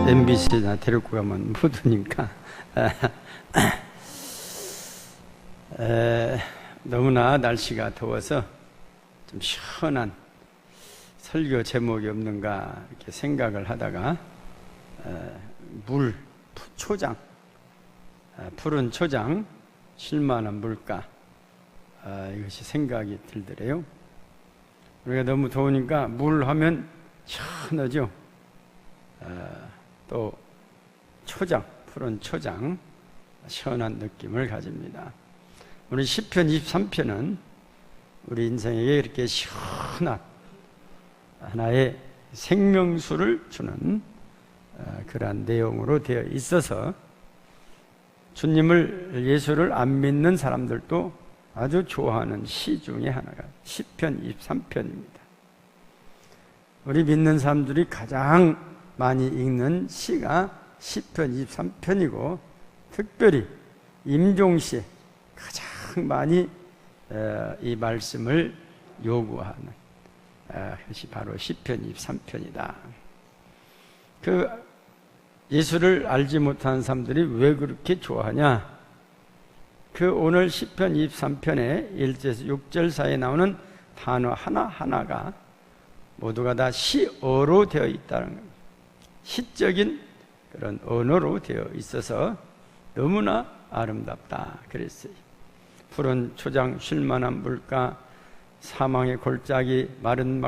MBC나 데리고 가면 못 오니까 너무나 날씨가 더워서 좀 시원한 설교 제목이 없는가 이렇게 생각을 하다가 초장, 푸른 초장, 쉴만한 물가, 이것이 생각이 들더래요. 우리가 너무 더우니까 물 하면 시원하죠. 또 초장, 푸른 초장, 시원한 느낌을 가집니다. 우리 시편 23편은 우리 인생에게 이렇게 시원한 하나의 생명수를 주는 그러한 내용으로 되어 있어서 주님을, 예수를 안 믿는 사람들도 아주 좋아하는 시 중에 하나가 시편 23편입니다. 우리 믿는 사람들이 가장 많이 읽는 시가 시편 23편이고 특별히 임종시에 가장 많이 이 말씀을 요구하는 것이 바로 시편 23편이다. 그 예수를 알지 못하는 사람들이 왜 그렇게 좋아하냐? 그 오늘 시편 23편의 1절에서 6절 사이에 나오는 단어 하나하나가 모두가 다 시어로 되어 있다는 겁니다. 시적인 그런 언어로 되어 있어서 너무나 아름답다 그랬어요. 푸른 초장, 쉴만한 물가, 사망의 골짜기, 마른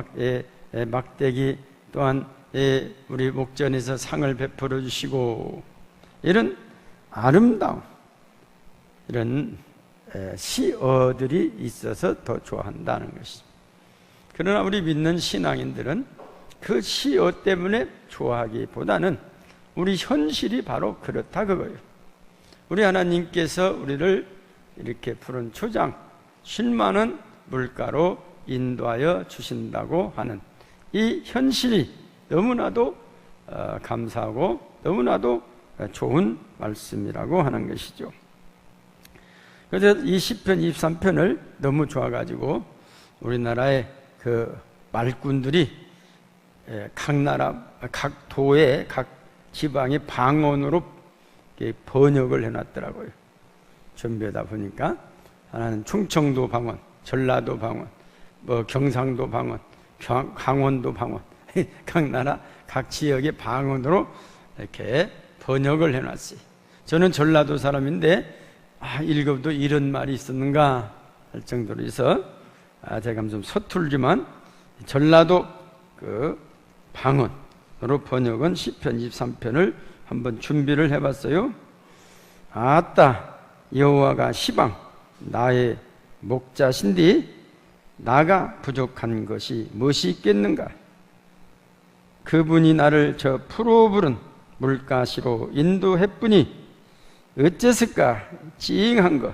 막대기, 또한 우리 목전에서 상을 베풀어 주시고, 이런 아름다운 이런 시어들이 있어서 더 좋아한다는 것이죠. 그러나 우리 믿는 신앙인들은 그 시어 때문에 좋아하기보다는 우리 현실이 바로 그렇다 그거예요. 우리 하나님께서 우리를 이렇게 푸른 초장, 쉴만한 물가로 인도하여 주신다고 하는 이 현실이 너무나도 감사하고 너무나도 좋은 말씀이라고 하는 것이죠. 그래서 이 시편 23편을 너무 좋아가지고 우리나라의 그 말꾼들이 각 나라, 각 도의 각 지방의 방언으로 번역을 해놨더라고요. 준비하다 보니까 하나는 충청도 방언, 전라도 방언, 경상도 방언, 강원도 방언, 각 나라 각 지역의 방언으로 이렇게 번역을 해놨어요. 저는 전라도 사람인데 읽어도 이런 말이 있었는가 할 정도로 해서 제가 좀 서툴지만 전라도 그 방언으로 번역은 시편 23편을 한번 준비를 해봤어요. 아따, 여호와가 시방 나의 목자신디 나가 부족한 것이 무엇이 있겠는가? 그분이 나를 저 푸르부른 물가시로 인도했으니 어째서까 찡한 것,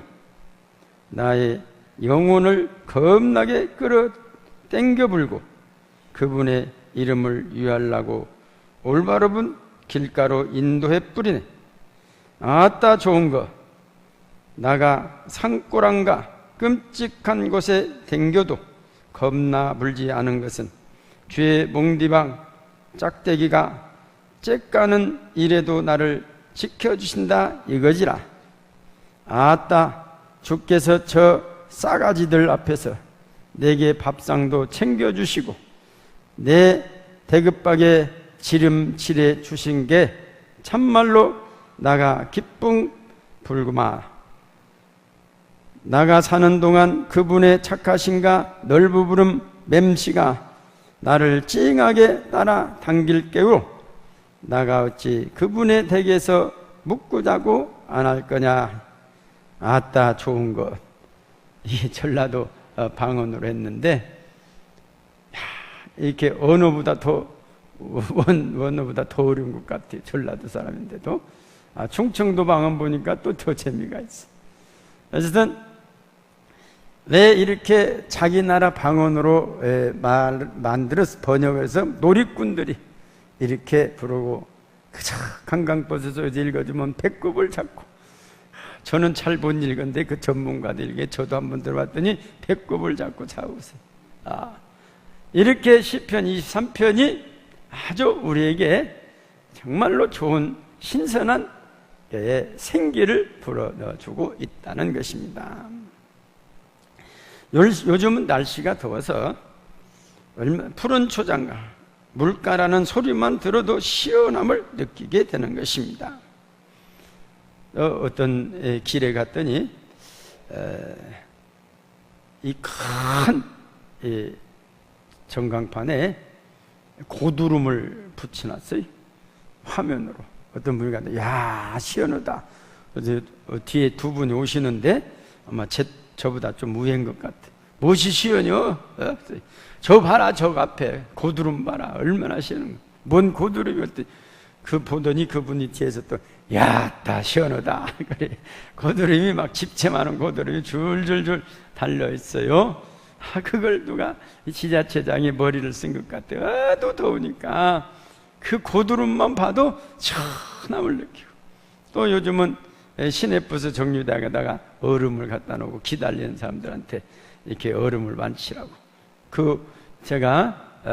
나의 영혼을 겁나게 끌어 땡겨 불고 그분의 이름을 위하려고 올바른 길가로 인도해 뿌리네. 아따 좋은 거, 나가 산고랑과 끔찍한 곳에 댕겨도 겁나 물지 않은 것은 죄의 몽디방 짝대기가 째까는 일에도 나를 지켜주신다 이거지라. 아따, 주께서 저 싸가지들 앞에서 내게 밥상도 챙겨주시고 내 대급박에 지름칠해 주신 게 참말로 나가 기쁨 불구마. 나가 사는 동안 그분의 착하신가 널부부름 맴씨가 나를 찡하게 따라 당길 게우 나가 어찌 그분의 댁에서 묵고 자고 안 할 거냐. 아따 좋은 것. 이 전라도 방언으로 했는데 이렇게 언어보다 더 원어보다 더 어려운 것 같아요. 전라도 사람인데도 충청도 방언 보니까 또 더 재미가 있어. 어쨌든 왜 이렇게 자기 나라 방언으로 만들어서 번역해서 놀이꾼들이 이렇게 부르고 그저 강강버섯을 읽어주면 배꼽을 잡고, 저는 잘 못 읽었는데 그 전문가들에게 저도 한번 들어봤더니 배꼽을 잡고 자우세요. 이렇게 시편 23편이 아주 우리에게 정말로 좋은 신선한 생기를 불어넣어주고 있다는 것입니다. 요즘은 날씨가 더워서 푸른 초장과 물가라는 소리만 들어도 시원함을 느끼게 되는 것입니다. 어떤 길에 갔더니 이 큰 전광판에 고두름을 붙여놨어요. 화면으로. 어떤 분이 갔는데, 야, 시원하다. 뒤에 두 분이 오시는데 아마 저보다 좀 우회인 것 같아. 무엇이 시원해요? 저 봐라, 저 앞에 고두름 봐라. 얼마나 시원한. 뭔 고두름이었더니 그 보더니 그분이 뒤에서 또, 야, 다 시원하다. 그래. 고두름이 막 집채많은 고두름이 줄줄줄 달려있어요. 그걸 누가 지자체장이 머리를 쓴 것 같아. 또 더우니까 그 고두름만 봐도 시원함을 느끼고, 또 요즘은 시내버스 정류장에다가 얼음을 갖다 놓고 기다리는 사람들한테 이렇게 얼음을 만지라고. 제가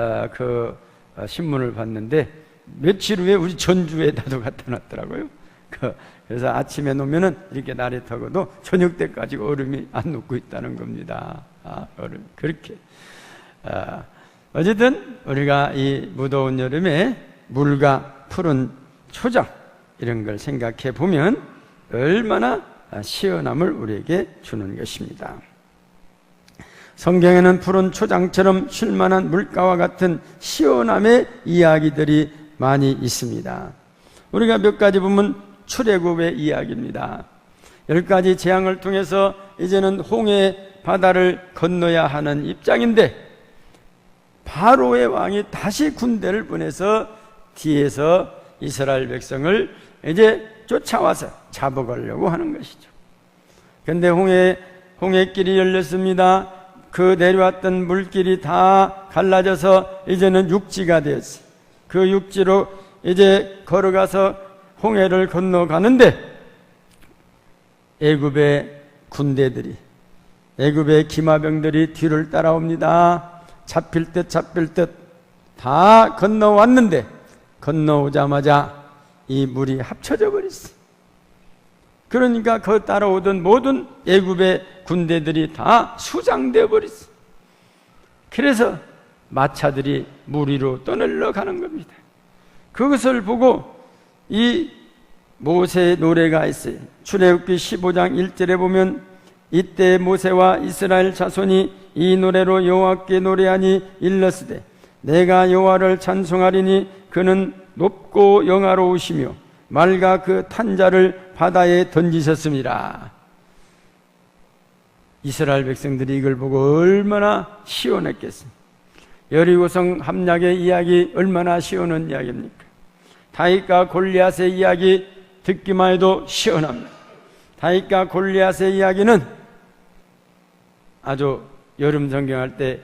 신문을 봤는데 며칠 후에 우리 전주에다도 갖다 놨더라고요. 그래서 아침에 놓으면은 이렇게 날에 타고도 저녁 때까지 얼음이 안 녹고 있다는 겁니다. 얼음. 그렇게. 어쨌든 우리가 이 무더운 여름에 물과 푸른 초장 이런 걸 생각해 보면 얼마나 시원함을 우리에게 주는 것입니다. 성경에는 푸른 초장처럼 쉴만한 물가와 같은 시원함의 이야기들이 많이 있습니다. 우리가 몇 가지 보면 출애굽의 이야기입니다. 10가지 재앙을 통해서 이제는 홍해 바다를 건너야 하는 입장인데, 바로의 왕이 다시 군대를 보내서 뒤에서 이스라엘 백성을 이제 쫓아와서 잡아가려고 하는 것이죠. 그런데 홍해길이 열렸습니다. 그 내려왔던 물길이 다 갈라져서 이제는 육지가 되었어요. 그 육지로 이제 걸어가서 홍해를 건너가는데, 애굽의 군대들이, 애굽의 기마병들이 뒤를 따라옵니다. 잡힐 듯 다 건너왔는데, 건너오자마자 이 물이 합쳐져 버렸어요. 그러니까 그 따라오던 모든 애굽의 군대들이 다 수장되어 버렸어요. 그래서 마차들이 물 위로 떠내려 가는 겁니다. 그것을 보고 이 모세의 노래가 있어요. 출애굽기 15장 1절에 보면, 이때 모세와 이스라엘 자손이 이 노래로 여호와께 노래하니 일렀으되, 내가 여호와를 찬송하리니 그는 높고 영화로우시며 말과 그 탄자를 바다에 던지셨습니다. 이스라엘 백성들이 이걸 보고 얼마나 시원했겠습니까? 여리고성 함락의 이야기 얼마나 시원한 이야기입니까? 다윗과 골리앗의 이야기 듣기만 해도 시원합니다. 다윗과 골리앗의 이야기는 아주 여름 성경할 때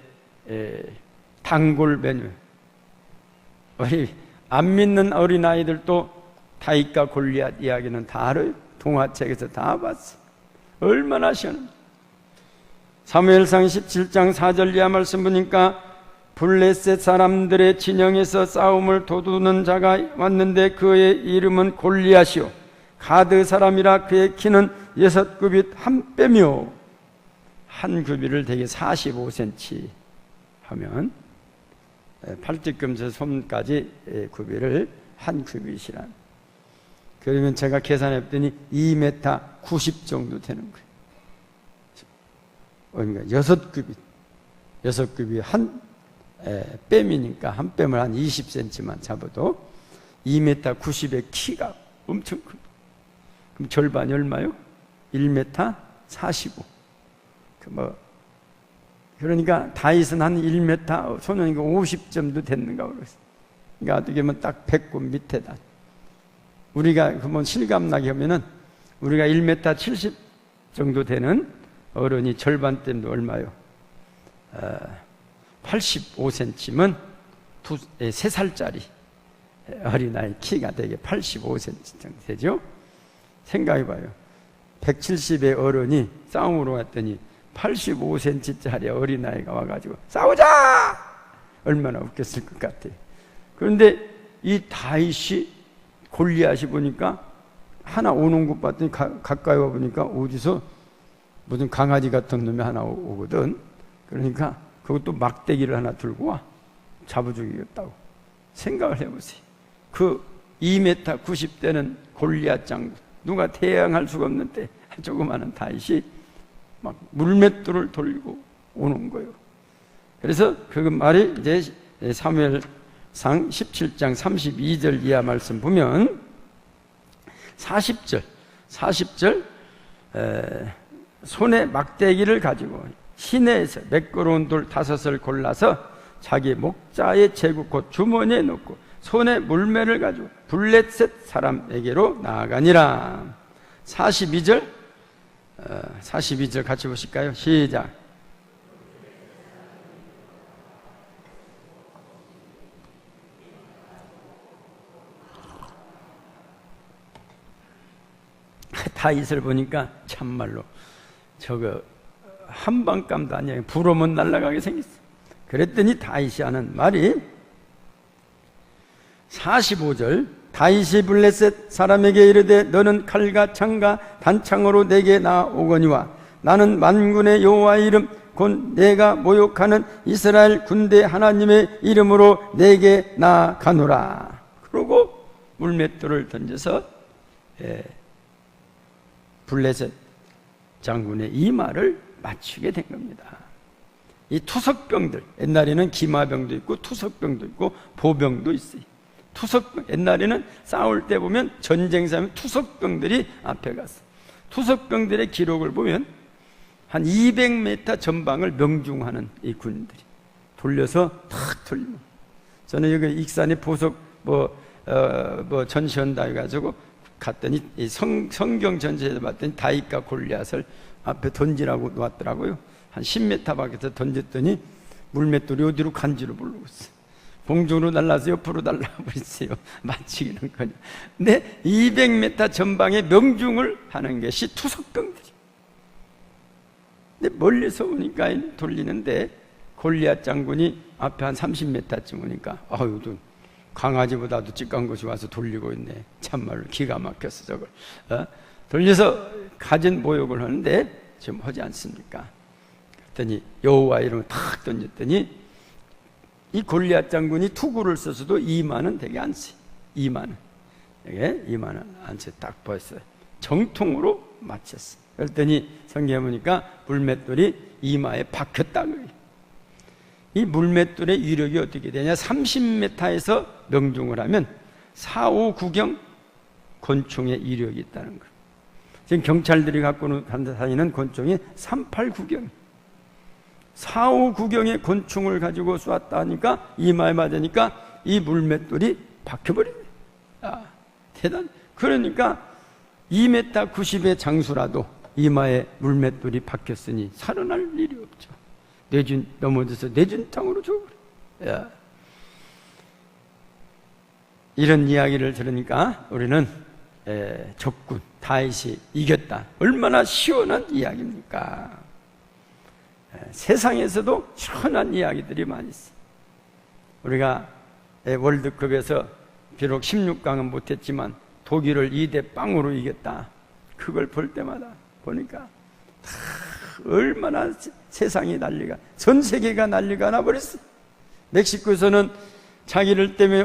단골 메뉴. 우리 안 믿는 어린아이들도 다윗과 골리앗 이야기는 다 알아요. 동화책에서 다 봤어요. 얼마나 시원합니다. 사무엘상 17장 4절 이하 말씀 보니까, 블레셋 사람들의 진영에서 싸움을 도두는 자가 왔는데 그의 이름은 골리앗이요 가드 사람이라 그의 키는 6규빗 한 뼘이요. 한 규빗을 대개 45cm 하면 팔찌금에서 손까지 규빗을 한 규빗이란, 그러면 제가 계산해봤더니 2m 90 정도 되는 거예요. 그러니까 6규빗 한 뺨이니까 한 뺨을 한 20cm만 잡아도 2m 90의 키가 엄청 큽니다. 그럼 절반이 얼마요? 1m 45. 그러니까 다윗은 한 1m, 소년이가 50 정도 됐는가 그랬어요. 그러니까 어떻게 보면 딱 배꼽 밑에다. 우리가 그러면 실감나게 하면은 우리가 1m 70 정도 되는 어른이 절반 땜도 얼마요? 85cm면 3살짜리 어린아이 키가 되게 85cm 정도 되죠? 생각해봐요. 170의 어른이 싸움으로 갔더니 85cm짜리 어린아이가 와가지고 싸우자! 얼마나 웃겼을 것 같아요. 그런데 이 다윗이 골리앗이 보니까 하나 오는 것 봤더니 가까이 와 보니까 어디서 무슨 강아지 같은 놈이 하나 오거든. 그러니까 그것도 막대기를 하나 들고 와. 잡아주겠다고. 생각을 해보세요. 그 2m 90대는 골리앗 장군, 누가 대항할 수가 없는데 조그마한 다윗이 막 물맷돌을 돌리고 오는 거예요. 그래서 그 말이 이제 사무엘상 17장 32절 이하 말씀 보면 40절 손에 막대기를 가지고 시내에서 매끄러운 돌 5을 골라서 자기 목자의 제국 곧 주머니에 넣고 손에 물매를 가지고 블레셋 사람에게로 나아가니라. 42절 같이 보실까요? 시작. 다윗을 보니까 참말로 저거 한방감도 아니에요. 불오면 날아가게 생겼어. 그랬더니 다윗이 하는 말이 45절 다윗이 블레셋 사람에게 이르되 너는 칼과 창과 단창으로 내게 나오거니와 나는 만군의 여호와의 이름 곧 내가 모욕하는 이스라엘 군대 하나님의 이름으로 내게 나아가노라. 그러고 물맷돌을 던져서 블레셋 장군의 이 말을 맞추게 된 겁니다. 이 투석병들, 옛날에는 기마병도 있고 투석병도 있고 보병도 있어요. 옛날에는 싸울 때 보면 전쟁사면 투석병들이 앞에 갔어. 투석병들의 기록을 보면 한 200m 전방을 명중하는 이 군인들이 돌려서 탁 돌리면, 저는 여기 익산에 보석 전시한다 해가지고 갔더니 이 성경 전시에서 봤더니 다윗과 골리앗을 앞에 던지라고 놓았더라고요. 한 10m 밖에서 던졌더니 물맷돌이 어디로 간지를 모르겠어요. 공중으로 날라서 옆으로 날라버렸어요. 맞히기는 거냐. 근데 200m 전방에 명중을 하는 것이 투석병들이. 근데 멀리서 오니까 돌리는데 골리앗 장군이 앞에 한 30m쯤 오니까 아유, 강아지보다도 찌깐 것이 와서 돌리고 있네. 참말로 기가 막혔어 저걸. 돌려서 가진 모욕을 하는데 지금 하지 않습니까? 그랬더니 여호와 이름을 탁 던졌더니 이 골리앗 장군이 투구를 써서도 2만은 되게 안 써. 2만은. 이게 2만은 안 써. 딱 보였어요. 정통으로 맞췄어. 그랬더니 성경에 보니까 물맷돌이 이마에 박혔다. 이 물맷돌의 위력이 어떻게 되냐? 30m에서 명중을 하면 4, 5 구경 권총의 위력이 있다는 거예요. 지금 경찰들이 갖고 다니는 권총이 38 구경. 4, 5 구경의 권총을 가지고 쏘았다 하니까 이마에 맞으니까 이 물맷돌이 박혀버립니다. 대단. 그러니까 2m 90의 장수라도 이마에 물맷돌이 박혔으니 살아날 일이 없죠. 넘어져서 뇌준탕으로 죽어버려. 이런 이야기를 들으니까 우리는 적군 다윗이 이겼다. 얼마나 시원한 이야기입니까? 세상에서도 시원한 이야기들이 많이 있어요. 우리가 월드컵에서 비록 16강은 못했지만 독일을 2대0으로 이겼다. 그걸 볼 때마다 보니까 얼마나 세상이 난리가, 전 세계가 난리가 나버렸어. 멕시코에서는 자기들 때문에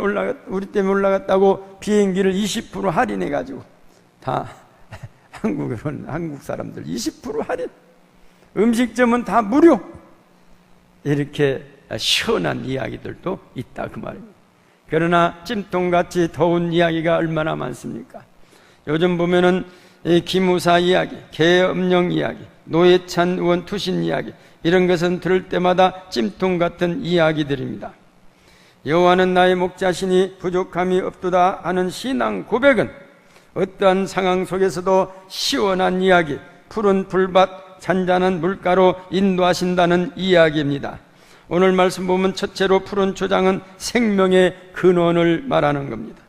우리 때문에 올라갔다고 비행기를 20% 할인해가지고 다 한국 사람들 20% 할인, 음식점은 다 무료. 이렇게 시원한 이야기들도 있다 그 말입니다. 그러나 찜통같이 더운 이야기가 얼마나 많습니까? 요즘 보면은 기무사 이야기, 계엄령 이야기, 노회찬 의원 투신 이야기, 이런 것은 들을 때마다 찜통 같은 이야기들입니다. 여호와는 나의 목자시니 부족함이 없도다 하는 신앙 고백은 어떠한 상황 속에서도 시원한 이야기, 푸른 불밭, 잔잔한 물가로 인도하신다는 이야기입니다. 오늘 말씀 보면 첫째로 푸른 초장은 생명의 근원을 말하는 겁니다.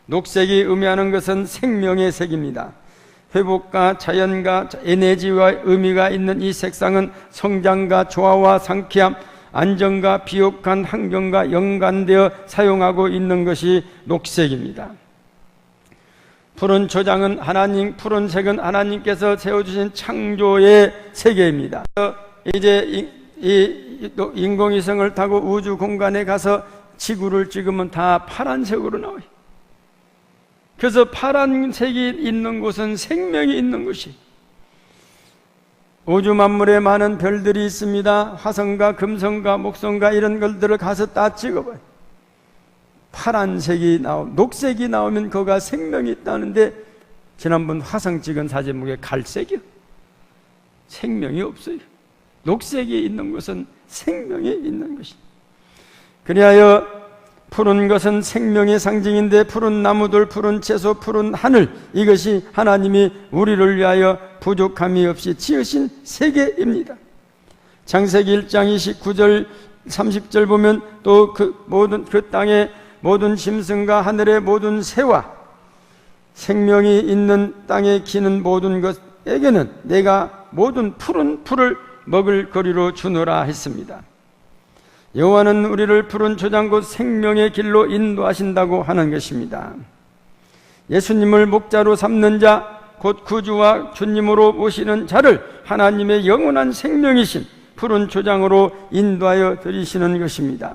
녹색이 의미하는 것은 생명의 색입니다. 회복과 자연과 에너지와 의미가 있는 이 색상은 성장과 조화와 상쾌함, 안정과 비옥한 환경과 연관되어 사용하고 있는 것이 녹색입니다. 푸른 초장은 하나님, 푸른색은 하나님께서 세워주신 창조의 세계입니다. 이제 이 인공위성을 타고 우주 공간에 가서 지구를 찍으면 다 파란색으로 나와요. 그래서 파란색이 있는 곳은 생명이 있는 곳이. 우주 만물에 많은 별들이 있습니다. 화성과 금성과 목성과 이런 것들을 가서 다 찍어봐요. 파란색이 녹색이 나오면 거기가 생명이 있다는데, 지난번 화성 찍은 사진 보게 갈색이요. 생명이 없어요. 녹색이 있는 곳은 생명이 있는 것이. 그리하여 푸른 것은 생명의 상징인데, 푸른 나무들, 푸른 채소, 푸른 하늘, 이것이 하나님이 우리를 위하여 부족함이 없이 지으신 세계입니다. 창세기 1장 29절 30절 보면 또 그 모든 그 땅의 모든 짐승과 하늘의 모든 새와 생명이 있는 땅에 기는 모든 것에게는 내가 모든 푸른 풀을 먹을 거리로 주노라 했습니다. 여호와는 우리를 푸른 초장 곧 생명의 길로 인도하신다고 하는 것입니다. 예수님을 목자로 삼는 자, 곧 구주와 주님으로 모시는 자를 하나님의 영원한 생명이신 푸른 초장으로 인도하여 드리시는 것입니다.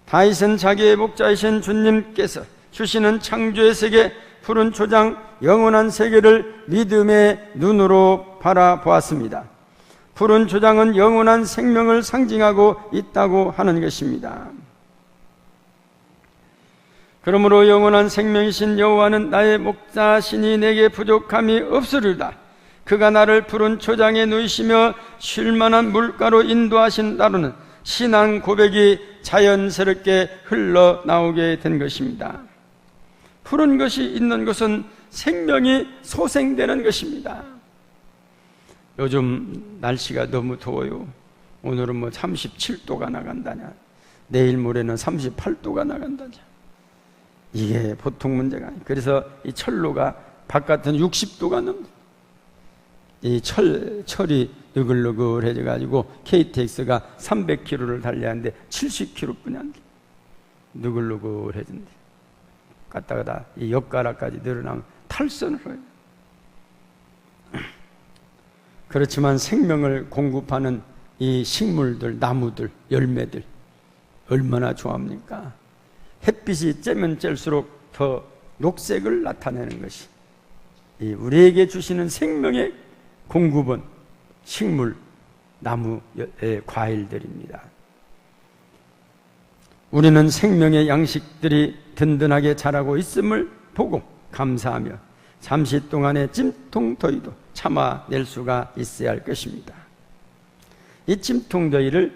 다윗은 자기의 목자이신 주님께서 주시는 창조의 세계, 푸른 초장, 영원한 세계를 믿음의 눈으로 바라보았습니다. 푸른 초장은 영원한 생명을 상징하고 있다고 하는 것입니다. 그러므로 영원한 생명이신 여호와는 나의 목자시니 내게 부족함이 없으리로다. 그가 나를 푸른 초장에 누이시며 쉴만한 물가로 인도하신다로는 신앙 고백이 자연스럽게 흘러나오게 된 것입니다. 푸른 것이 있는 것은 생명이 소생되는 것입니다. 요즘 날씨가 너무 더워요. 오늘은 37도가 나간다냐, 내일 모레는 38도가 나간다냐. 이게 보통 문제가 아니에요. 그래서 이 철로가 바깥은 60도가 넘는, 이 철이 느글느글해져 가지고 KTX가 300km를 달려야 하는데 70km뿐이 안 돼. 느글느글해진대. 갔다가 이 옆가락까지 늘어나면 탈선을 해요. 그렇지만 생명을 공급하는 이 식물들, 나무들, 열매들 얼마나 좋아합니까? 햇빛이 쬐면 쬐일수록 더 녹색을 나타내는 것이 우리에게 주시는 생명의 공급은 식물, 나무의 과일들입니다. 우리는 생명의 양식들이 든든하게 자라고 있음을 보고 감사하며 잠시 동안의 찜통더위도 참아낼 수가 있어야 할 것입니다. 이 찜통더위를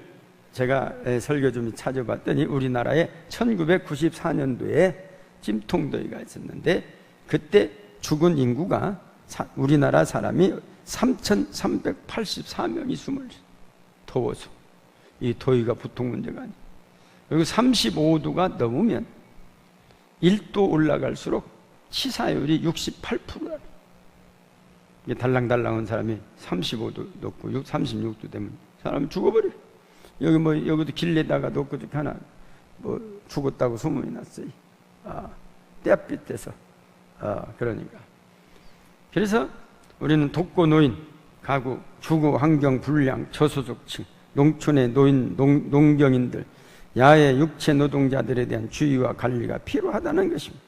제가 설교 좀 찾아봤더니 우리나라에 1994년도에 찜통더위가 있었는데, 그때 죽은 인구가 우리나라 사람이 3,384명이 숨을 더워서. 이 더위가 보통 문제가 아니에요. 그리고 35도가 넘으면 1도 올라갈수록 치사율이 68%라. 이게 달랑달랑한 사람이 35도 높고 36도 되면 사람이 죽어버려요. 여기도 길에다가 놓고 하나 죽었다고 소문이 났어요. 떼앗빛에서. 그러니까. 그래서 우리는 독거 노인, 가구, 주거 환경 불량, 저소득층, 농촌의 노인, 농경인들, 야외 육체 노동자들에 대한 주의와 관리가 필요하다는 것입니다.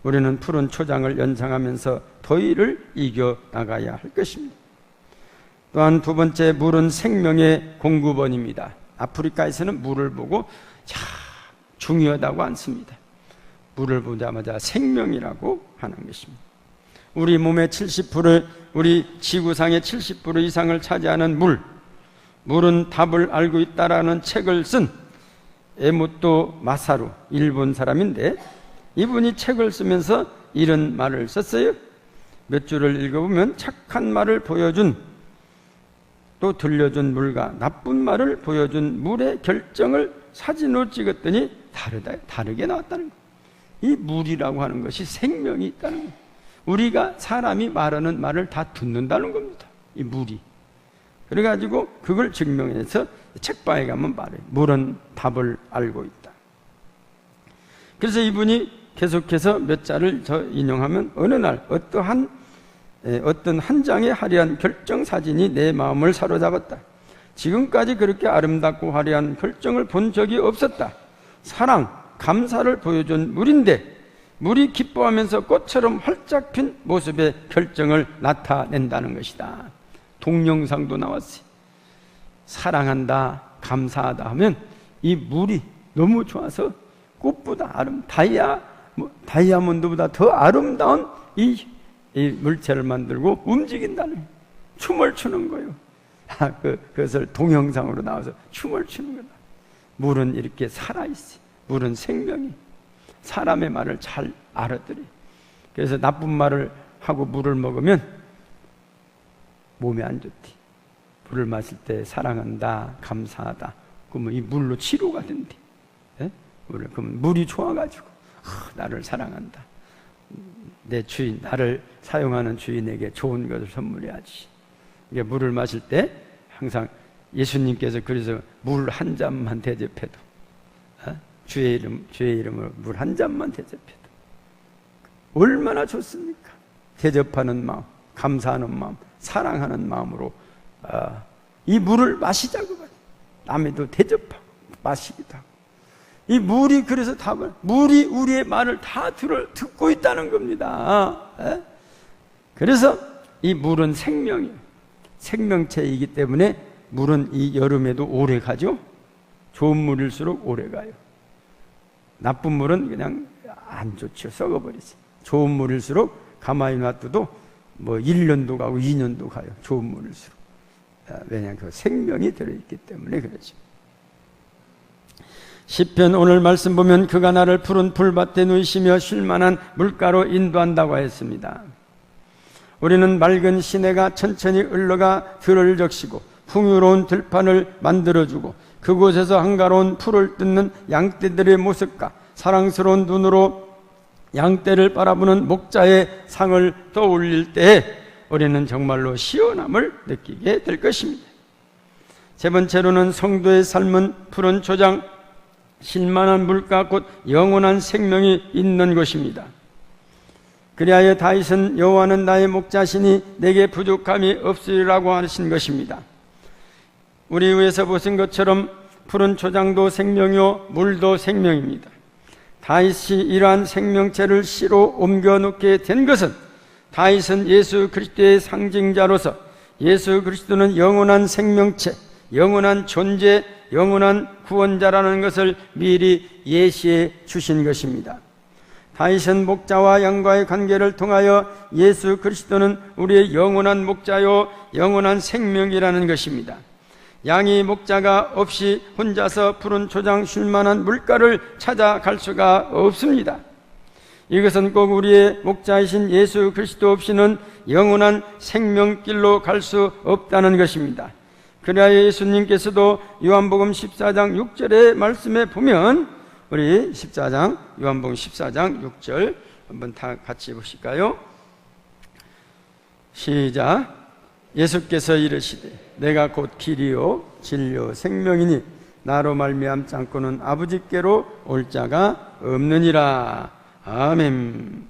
우리는 푸른 초장을 연상하면서 더위를 이겨나가야 할 것입니다. 또한 두 번째, 물은 생명의 공급원입니다. 아프리카에서는 물을 보고 중요하다고 않습니다. 물을 보자마자 생명이라고 하는 것입니다. 우리 몸의 70%, 우리 지구상의 70% 이상을 차지하는 물은 답을 알고 있다라는 책을 쓴 에모토 마사루, 일본 사람인데, 이분이 책을 쓰면서 이런 말을 썼어요. 몇 줄을 읽어보면, 착한 말을 보여준, 또 들려준 물과 나쁜 말을 보여준 물의 결정을 사진으로 찍었더니 다르게 나왔다는 거예요. 이 물이라고 하는 것이 생명이 있다는 거예요. 우리가 사람이 말하는 말을 다 듣는다는 겁니다. 이 물이. 그래가지고 그걸 증명해서 책방에 가면 말해요. 물은 답을 알고 있다. 그래서 이분이 계속해서 몇 자를 더 인용하면 어느 날 어떤 한 장의 화려한 결정 사진이 내 마음을 사로잡았다. 지금까지 그렇게 아름답고 화려한 결정을 본 적이 없었다. 사랑, 감사를 보여준 물인데 물이 기뻐하면서 꽃처럼 활짝 핀 모습의 결정을 나타낸다는 것이다. 동영상도 나왔어요. 사랑한다, 감사하다 하면 이 물이 너무 좋아서 꽃보다 다이아몬드보다 더 아름다운 이 물체를 만들고 움직인다는, 춤을 추는 거예요. 그것을 동영상으로 나와서 춤을 추는 거다. 물은 이렇게 살아있어요. 물은 생명이, 사람의 말을 잘 알아들어요. 그래서 나쁜 말을 하고 물을 먹으면 몸에 안 좋대. 물을 마실 때 사랑한다, 감사하다, 그러면 이 물로 치료가 된대. 예? 그러면 물이 좋아가지고 나를 사랑한다, 내 주인, 나를 사용하는 주인에게 좋은 것을 선물해야지. 이게 물을 마실 때 항상 예수님께서 그래서 물 한 잔만 대접해도, 주의 이름으로 물 한 잔만 대접해도 얼마나 좋습니까? 대접하는 마음, 감사하는 마음, 사랑하는 마음으로 이 물을 마시자고 말이에요. 남에도 대접하고 마시기도 하고. 이 물이, 그래서 물이 우리의 말을 다 듣고 있다는 겁니다. 그래서 이 물은 생명이에요. 생명체이기 때문에 물은 이 여름에도 오래 가죠. 좋은 물일수록 오래 가요. 나쁜 물은 그냥 안 좋죠. 썩어버리지. 좋은 물일수록 가만히 놔둬도 뭐 1년도 가고 2년도 가요. 좋은 물일수록. 왜냐하면 그 생명이 들어있기 때문에 그러죠. 시편 오늘 말씀 보면 그가 나를 푸른 풀밭에 누이시며 쉴만한 물가로 인도한다고 했습니다. 우리는 맑은 시내가 천천히 흘러가 들을 적시고 풍요로운 들판을 만들어주고 그곳에서 한가로운 풀을 뜯는 양떼들의 모습과 사랑스러운 눈으로 양떼를 바라보는 목자의 상을 떠올릴 때에 우리는 정말로 시원함을 느끼게 될 것입니다. 세 번째로는 성도의 삶은 푸른 초장, 쉴만한 물가, 곧 영원한 생명이 있는 곳입니다. 그리하여 다윗은 여호와는 나의 목자시니 내게 부족함이 없으리라고 하신 것입니다. 우리 위에서 보신 것처럼 푸른 초장도 생명이요 물도 생명입니다. 다윗이 이러한 생명체를 씨로 옮겨놓게 된 것은 다윗은 예수 그리스도의 상징자로서 예수 그리스도는 영원한 생명체, 영원한 존재, 영원한 구원자라는 것을 미리 예시해 주신 것입니다. 다윗은 목자와 양과의 관계를 통하여 예수 그리스도는 우리의 영원한 목자요 영원한 생명이라는 것입니다. 양이 목자가 없이 혼자서 푸른 초장 쉴만한 물가를 찾아갈 수가 없습니다. 이것은 꼭 우리의 목자이신 예수 그리스도 없이는 영원한 생명길로 갈 수 없다는 것입니다. 그래야 예수님께서도 요한복음 14장 6절의 말씀에 보면, 우리 14장, 요한복음 14장 6절 한번 다 같이 보실까요? 시작. 예수께서 이르시되 내가 곧 길이요 진리요 생명이니 나로 말미암지 않고는 아버지께로 올 자가 없느니라. 아멘.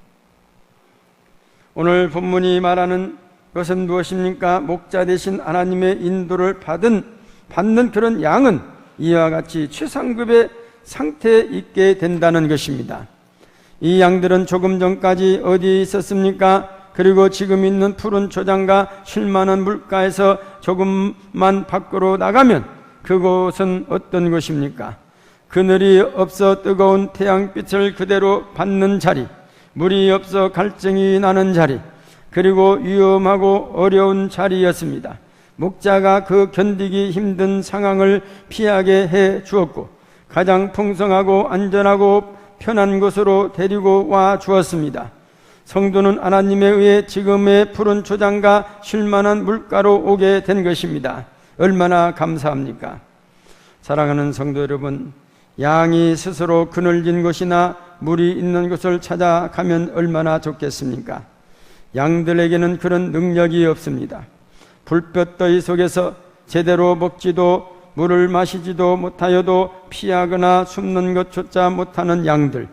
오늘 본문이 말하는 것은 무엇입니까? 목자 되신 하나님의 인도를 받는 그런 양은 이와 같이 최상급의 상태에 있게 된다는 것입니다. 이 양들은 조금 전까지 어디에 있었습니까? 그리고 지금 있는 푸른 초장과 쉴만한 물가에서 조금만 밖으로 나가면 그곳은 어떤 곳입니까? 그늘이 없어 뜨거운 태양빛을 그대로 받는 자리, 물이 없어 갈증이 나는 자리, 그리고 위험하고 어려운 자리였습니다. 목자가 그 견디기 힘든 상황을 피하게 해 주었고 가장 풍성하고 안전하고 편한 곳으로 데리고 와 주었습니다. 성도는 하나님에 의해 지금의 푸른 초장과 쉴만한 물가로 오게 된 것입니다. 얼마나 감사합니까? 사랑하는 성도 여러분, 양이 스스로 그늘진 곳이나 물이 있는 곳을 찾아가면 얼마나 좋겠습니까? 양들에게는 그런 능력이 없습니다. 불볕더위 속에서 제대로 먹지도 물을 마시지도 못하여도 피하거나 숨는 것조차 못하는 양들,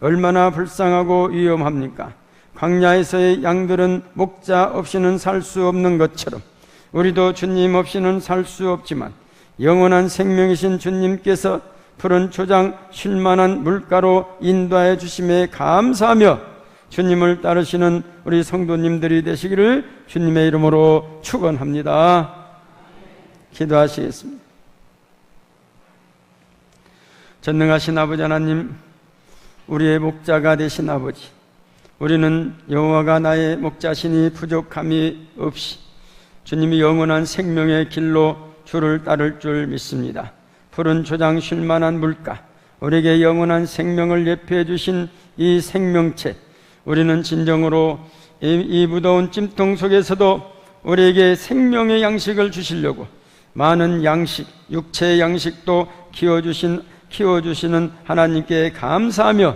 얼마나 불쌍하고 위험합니까? 광야에서의 양들은 목자 없이는 살 수 없는 것처럼 우리도 주님 없이는 살 수 없지만 영원한 생명이신 주님께서 푸른 초장 쉴만한 물가로 인도하여 주심에 감사하며 주님을 따르시는 우리 성도님들이 되시기를 주님의 이름으로 축원합니다. 기도하시겠습니다. 전능하신 아버지 하나님, 우리의 목자가 되신 아버지, 우리는 여호와가 나의 목자시니 부족함이 없이 주님이 영원한 생명의 길로 주를 따를 줄 믿습니다. 푸른 초장 쉴만한 물가, 우리에게 영원한 생명을 예표해 주신 이 생명체, 우리는 진정으로 이 무더운 찜통 속에서도 우리에게 생명의 양식을 주시려고 많은 양식, 육체의 양식도 키워주시는 하나님께 감사하며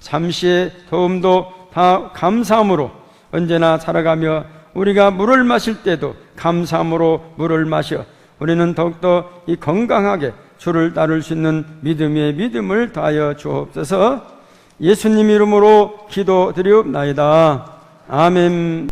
잠시의 도움도 다 감사함으로 언제나 살아가며 우리가 물을 마실 때도 감사함으로 물을 마셔 우리는 더욱더 이 건강하게 주를 따를 수 있는 믿음의 믿음을 더하여 주옵소서. 예수님 이름으로 기도드리옵나이다. 아멘.